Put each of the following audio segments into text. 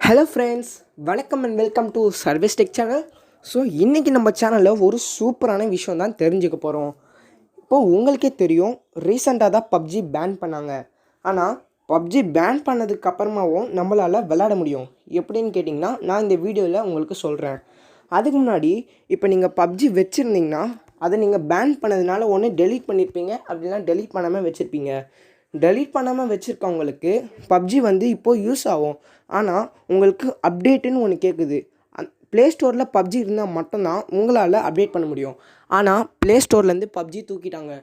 Hello friends, வணக்கம் and welcome to service tech channel. So இன்றைக்கி நம்ம சேனலில் ஒரு சூப்பரான விஷயம் தான் தெரிஞ்சுக்க போகிறோம். இப்போது உங்களுக்கே தெரியும், ரீசெண்டாக தான் பப்ஜி பேன் பண்ணாங்க. ஆனால் பப்ஜி பேன் பண்ணதுக்கப்புறமாவும் நம்மளால் விளையாட முடியும். எப்படின்னு கேட்டிங்கன்னா, நான் இந்த வீடியோவில் உங்களுக்கு சொல்கிறேன். அதுக்கு முன்னாடி இப்போ நீங்கள் பப்ஜி வச்சுருந்தீங்கன்னா அதை நீங்கள் பேன் பண்ணதுனால ஒன்று டெலீட் பண்ணியிருப்பீங்க, அப்படின்னா டெலீட் பண்ணாமல் வச்சுருப்பீங்க. டெலீட் பண்ணாமல் வச்சுருக்கவங்களுக்கு பப்ஜி இப்போது யூஸ் ஆகும். ஆனால் உங்களுக்கு அப்டேட்டுன்னு ஒன்று கேட்குது. ப்ளே ஸ்டோரில் பப்ஜி இருந்தால் மட்டும்தான் உங்களால் அப்டேட் பண்ண முடியும். ஆனால் ப்ளே ஸ்டோர்லேருந்து பப்ஜி தூக்கிட்டாங்க.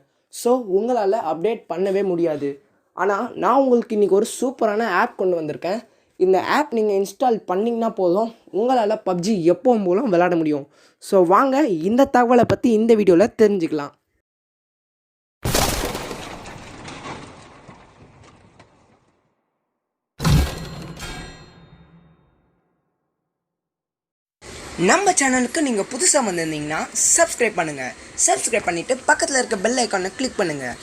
ஸோ உங்களால் அப்டேட் பண்ணவே முடியாது. ஆனால் நான் உங்களுக்கு இன்றைக்கி ஒரு சூப்பரான ஆப் கொண்டு வந்திருக்கேன். இந்த ஆப் நீங்கள் இன்ஸ்டால் பண்ணிங்கன்னா போதும், உங்களால் பப்ஜி எப்போவும் போலும் விளையாட முடியும். ஸோ வாங்க இந்த தகவலை பற்றி இந்த வீடியோவில் தெரிஞ்சுக்கலாம். நம்ம சேனலுக்கு நீங்கள் புதுசாக வந்திருந்தீங்கன்னா சப்ஸ்கிரைப் பண்ணுங்கள். சப்ஸ்கிரைப் பண்ணிவிட்டு பக்கத்தில் இருக்க பெல் ஐக்கானை கிளிக் பண்ணுங்கள்.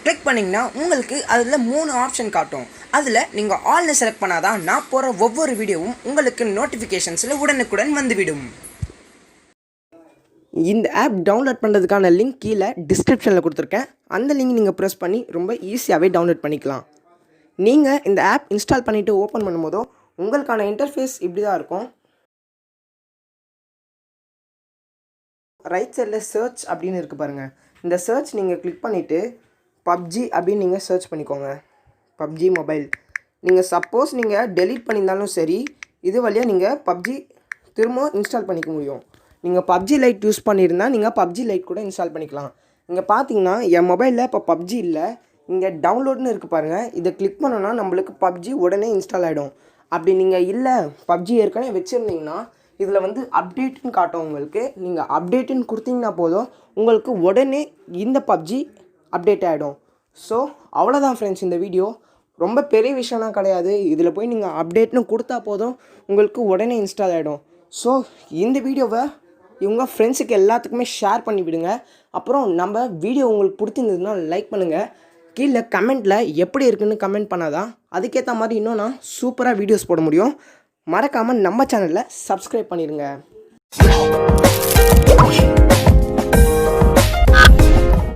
கிளிக் பண்ணிங்கன்னா உங்களுக்கு அதில் 3 ஆப்ஷன் காட்டும். அதில் நீங்கள் ஆல்னு செலக்ட் பண்ணாதான் நான் போகிற ஒவ்வொரு வீடியோவும் உங்களுக்கு நோட்டிஃபிகேஷன்ஸில் உடனுக்குடன் வந்துவிடும். இந்த ஆப் டவுன்லோட் பண்ணுறதுக்கான லிங்க் கீழே டிஸ்கிரிப்ஷனில் கொடுத்துருக்கேன். அந்த லிங்க் நீங்கள் ப்ரெஸ் பண்ணி ரொம்ப ஈஸியாகவே டவுன்லோட் பண்ணிக்கலாம். நீங்கள் இந்த ஆப் இன்ஸ்டால் பண்ணிவிட்டு ஓப்பன் பண்ணும்போதோ உங்களுக்கான இன்டர்ஃபேஸ் இப்படி தான் இருக்கும். ரைட் சைடில் சர்ச் அப்படின்னு இருக்குது பாருங்கள். இந்த சர்ச் நீங்கள் கிளிக் பண்ணிவிட்டு பப்ஜி அப்படின்னு நீங்கள் சர்ச் பண்ணிக்கோங்க. PUBG mobile. நீங்கள் சப்போஸ் நீங்கள் டெலீட் பண்ணியிருந்தாலும் சரி, இது வழியாக நீங்கள் பப்ஜி திரும்ப இன்ஸ்டால் பண்ணிக்க முடியும். நீங்கள் பப்ஜி லைட் யூஸ் பண்ணியிருந்தால் நீங்கள் பப்ஜி லைட் கூட இன்ஸ்டால் பண்ணிக்கலாம். இங்கே பார்த்தீங்கன்னா என் மொபைலில் இப்போ பப்ஜி இல்லை, இங்கே டவுன்லோட்னு இருக்குது பாருங்கள். இதை கிளிக் பண்ணோன்னா நம்மளுக்கு பப்ஜி உடனே இன்ஸ்டால் ஆகிடும். அப்படி நீங்கள் இல்லை பப்ஜி ஏற்கனவே வச்சுருந்தீங்கன்னா இதில் அப்டேட்டுன்னு காட்டும் உங்களுக்கு. நீங்கள் அப்டேட்டுன்னு கொடுத்தீங்கன்னா போதும், உங்களுக்கு உடனே இந்த பப்ஜி அப்டேட் ஆகிடும். ஸோ அவ்வளோதான் ஃப்ரெண்ட்ஸ், இந்த வீடியோ ரொம்ப பெரிய விஷயம்லாம் கிடையாது. இதில் போய் நீங்கள் அப்டேட்னு கொடுத்தா போதும், உங்களுக்கு உடனே இன்ஸ்டால் ஆகிடும். ஸோ இந்த வீடியோவை இவங்க ஃப்ரெண்ட்ஸுக்கு எல்லாத்துக்குமே ஷேர் பண்ணி விடுங்க. அப்புறம் நம்ம வீடியோ உங்களுக்கு பிடிச்சிருந்ததுன்னா லைக் பண்ணுங்கள். கீழே கமெண்ட்டில் எப்படி இருக்குன்னு கமெண்ட் பண்ணாதான் அதுக்கேற்ற மாதிரி இன்னும் நான் சூப்பராக வீடியோஸ் போட முடியும். மறக்காமல் நம்ம சேனலில் சப்ஸ்கிரைப் பண்ணிடுங்க.